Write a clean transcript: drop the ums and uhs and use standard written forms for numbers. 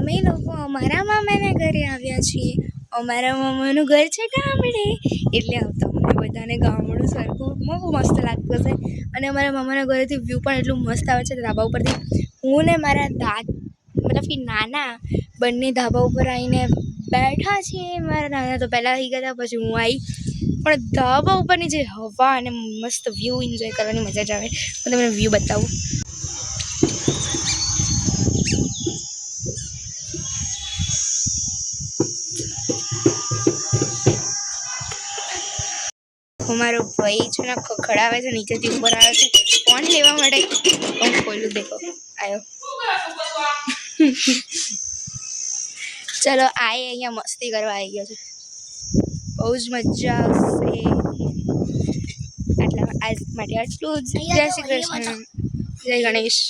અમે લોકો અમારા મામાના ઘરે આવ્યા છીએ. અમારા મામાનું ઘર છે ગામડે, એટલે આવતા અમને બધાને ગામડું સરખું બહુ મસ્ત લાગતું હશે. અને અમારા મામાના ઘરેથી વ્યૂ પણ એટલું મસ્ત આવે છે ધાબા ઉપરથી. હું ને મારા મતલબ કે નાના બંને ધાબા ઉપર આવીને બેઠા છીએ. મારા નાના તો પહેલાં આવી ગયા હતા, પછી હું આવી. પણ ધાબા ઉપરની જે હવા અને મસ્ત વ્યૂ એન્જોય કરવાની મજા જ આવે. હું તમને વ્યૂ બતાવું. મારો ભાઈ છે ને ખખડાવે છે, નીચેથી ઉપર આવે છે ફોન લેવા માટે. હું ખોલું, દેખો આવ્યો. ચલો અહીંયા મસ્તી કરવા આવી ગયો છે. બહુ જ મજા આવશે. આજ માટે આટલું જ. જય શ્રી કૃષ્ણ, જય ગણેશ.